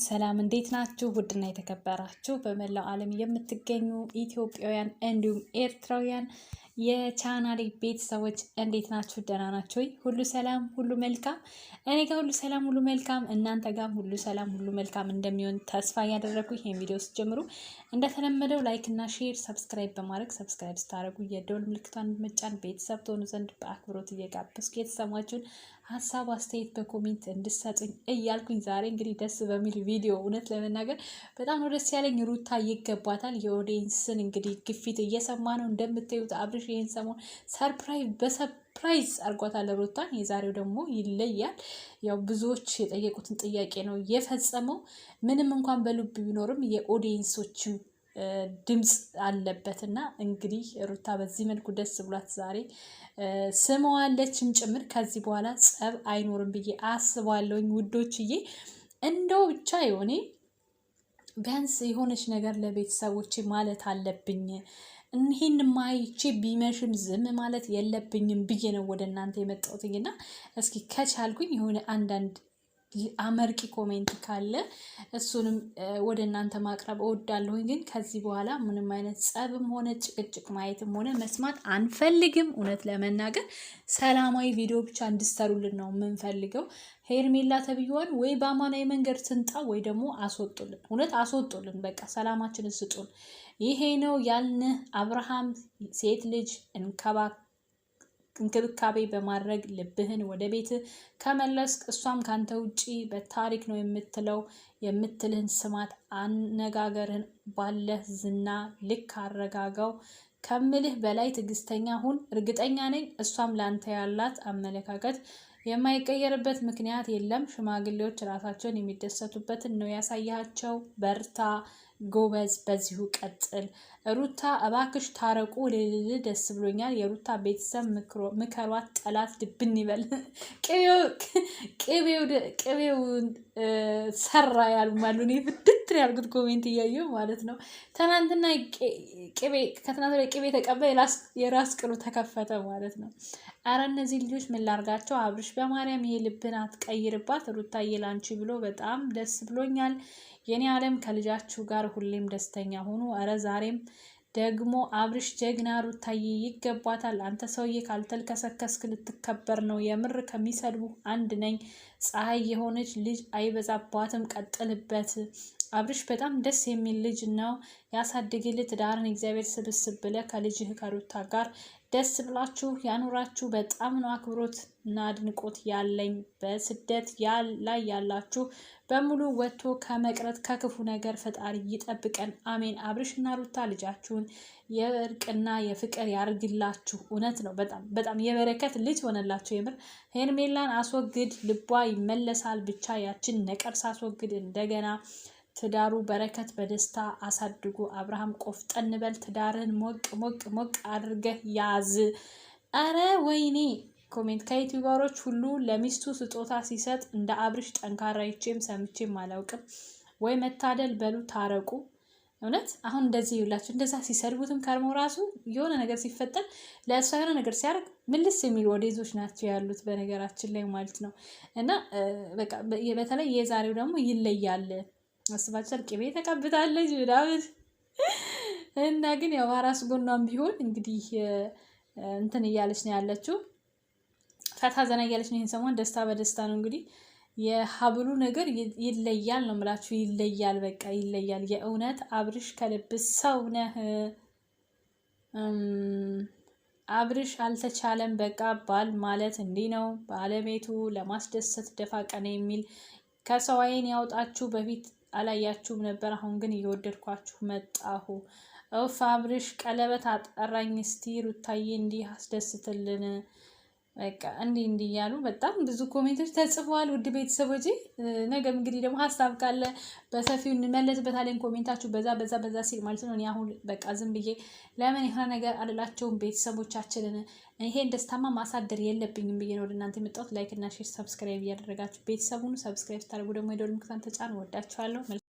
ሰላም እንዴት ናችሁ? ውድና የተከበራችሁ በመላው ዓለም የምትገኙ ኢትዮጵያውያን እንዲሁም ኤርትራውያን የቻናሌ ቤተሰቦች እንዴት ናችሁ? ደህና ናችሁ ወይ? ሁሉ ሰላም ሁሉ መልካም። እኔ ጋር ሁሉ ሰላም ሁሉ መልካም፣ እናንተ ጋር ሁሉ ሰላም ሁሉ መልካም እንደሚሆን ተስፋ እያደረኩ ይሄን ቪዲዮ ስትጀምሩ እንደተለመደው ላይክ እና ሼር፣ ሰብስክራይብ በማድረግ ሰብስክራይብ ስታደርጉ የደወል ምልክቷን በመጫን ቤተሰብ ትሆኑ ዘንድ በአክብሮት እየጋበዝኩ የተሰማችሁን ሀሳብ አስተያየት በኮሜንት እንድሰጡኝ እያልኩኝ ዛሬ እንግዲህ ደስ በሚል ቪዲዮ እውነት ለመናገር በጣም ነው ደስ ያለኝ። ሩታ ይገባታል። የኦዲየንስን እንግዲህ ግፊት እየሰማ ነው እንደምታዩት። አብርሽ ይሄን ሰሞን ሰርፕራይዝ አድርጓታል ሩታን። የዛሬው ደግሞ ይለያል። ያው ብዙዎች የጠየቁትን ጥያቄ ነው የፈጸመው። ምንም እንኳን በልብ ቢኖርም የኦዲየንሶችም ድምፅ አለበትና እንግዲህ ሩታ በዚህ መልኩ ደስ ብሏት ዛሬ ስመዋለችም ጭምር። ከዚህ በኋላ ጸብ አይኖርም ብዬ አስባለሁኝ ውዶችዬ። እንደው ብቻ የሆነ ቢያንስ የሆነች ነገር ለቤተሰቦች ማለት አለብኝ። ይህን ማይቼ ቢመሽም ዝም ማለት የለብኝም ብዬ ነው ወደ እናንተ የመጣሁትኝና እስኪ ከቻልኩኝ የሆነ አንዳንድ አመርቂ ኮሜንት ካለ እሱንም ወደ እናንተ ማቅረብ እወዳለሁኝ። ግን ከዚህ በኋላ ምንም አይነት ጸብም ሆነ ጭቅጭቅ ማየትም ሆነ መስማት አንፈልግም። እውነት ለመናገር ሰላማዊ ቪዲዮ ብቻ እንድሰሩልን ነው የምንፈልገው። ሄርሜላ ተብዬዋን ወይ በአማናዊ መንገድ ትንጣ ወይ ደግሞ አስወጡልን። እውነት አስወጡልን። በቃ ሰላማችንን ስጡን። ይሄ ነው ያልን። አብርሃም ሴት ልጅ እንክብካቤ በማድረግ ልብህን ወደ ቤት ከመለስክ እሷም ካንተ ውጪ በታሪክ ነው የምትልህን ስማት። አነጋገርህን ባለህ ዝና ልክ አረጋጋው። ከምልህ በላይ ትዕግስተኛ ሁን። እርግጠኛ ነኝ እሷም ላንተ ያላት አመለካከት የማይቀየርበት ምክንያት የለም። ሽማግሌዎች ራሳቸውን የሚደሰቱበትን ነው ያሳያቸው። በርታ ጎበዝ፣ በዚሁ ቀጥል። ሩታ እባክሽ ታረቁ ልል ደስ ብሎኛል። የሩታ ቤተሰብ ምከሯት፣ ጠላት ድብን ይበል። ቅቤው ሰራ ያሉ ማሉ እኔ ፍድት ያልኩት ኮሜንት እያየሁ ማለት ነው። ትናንትና ቅቤ ተቀባይ የራስ ቅሉ ተከፈተ ማለት ነው። አረ እነዚህ ልጆች ምን ላርጋቸው? አብርሽ በማርያም ይሄ ልብን አትቀይርባት። ሩታዬ ላንቺ ብሎ በጣም ደስ ብሎኛል። የኔ ዓለም ከልጃችሁ ጋር ሁሌም ደስተኛ ሆኑ። አረ ዛሬም ደግሞ አብርሽ ጀግና፣ ሩታዬ ይገባታል። አንተ ሰውዬ ካልተልከሰከስክ ልትከበር ነው። የምር ከሚሰድቡ አንድ ነኝ። ፀሐይ የሆነች ልጅ አይበዛባትም፣ ቀጥልበት። አብርሽ በጣም ደስ የሚል ልጅ ነው። ያሳድግልህ። ትዳርን እግዚአብሔር ስብስብ ብለህ ከልጅህ ከሩታ ጋር ደስ ብላችሁ ያኑራችሁ። በጣም ነው አክብሮት እና አድንቆት ያለኝ። በስደት ላይ ያላችሁ በሙሉ ወጥቶ ከመቅረት ከክፉ ነገር ፈጣሪ ይጠብቀን፣ አሜን። አብርሽና ሩታ ልጃችሁን የእርቅና የፍቅር ያርግላችሁ። እውነት ነው። በጣም የበረከት ልጅ ሆነላችሁ። የምር ሄርሜላን አስወግድ፣ ልቧ ይመለሳል። ብቻ ያችን ነቀርሳ አስወግድ። እንደገና ትዳሩ በረከት በደስታ አሳድጉ። አብርሃም ቆፍጠን በል፣ ትዳርህን ሞቅ አድርገህ ያዝ። አረ ወይኔ ኮሜንት ከዩቲዩበሮች ሁሉ ለሚስቱ ስጦታ ሲሰጥ እንደ አብርሽ ጠንካራ ይቼም ሰምቼም አላውቅም። ወይ መታደል በሉ፣ ታረቁ። እውነት አሁን እንደዚህ ይውላችሁ እንደዛ ሲሰድቡትም ከርመው ራሱ የሆነ ነገር ሲፈጠር ለእሷ የሆነ ነገር ሲያደርግ ምልስ የሚሉ ወዴዞች ናቸው ያሉት በነገራችን ላይ ማለት ነው። እና በቃ በተለይ የዛሬው ደግሞ ይለያል። አስባችኋል? ቅቤ ተቀብታለች ምናምን እና ግን ያው አራስ ጎኗም ቢሆን እንግዲህ እንትን እያለች ነው ያለችው፣ ፈታ ዘና እያለች ነው። ይህን ሰሞን ደስታ በደስታ ነው እንግዲህ። የሀብሉ ነገር ይለያል ነው የምላችሁ። ይለያል፣ በቃ ይለያል። የእውነት አብርሽ ከልብ ሰው ነህ። አብርሽ አልተቻለም። በቃ ባል ማለት እንዲህ ነው። ባለቤቱ ለማስደሰት ደፋ ቀና የሚል ከሰው ዓይን ያውጣችሁ። በፊት አላያችሁም ነበር፣ አሁን ግን እየወደድኳችሁ መጣሁ። እፍ አብርሽ ቀለበት አጠራኝ እስቲ ሩታዬ እንዲህ አስደስትልን። በቃ እንዲህ እያሉ በጣም ብዙ ኮሜንቶች ተጽፈዋል። ውድ ቤተሰቦቼ ነገም እንግዲህ ደግሞ ሀሳብ ካለ በሰፊው እንመለስበታለን። ኮሜንታችሁ በዛ ሲል ማለት ነው። እኔ አሁን በቃ ዝም ብዬ ለምን የሆነ ነገር አልላቸውም። ቤተሰቦቻችንን ይሄን ደስታማ ማሳደር የለብኝም ብዬ ነው ወደ እናንተ የመጣሁት። ላይክ እና ሼር ሰብስክራይብ እያደረጋችሁ ቤተሰቡን ሰብስክራይብ ስታደርጉ ደግሞ የደወል ምልክቱን ተጫኑ። ወዳችኋለሁ።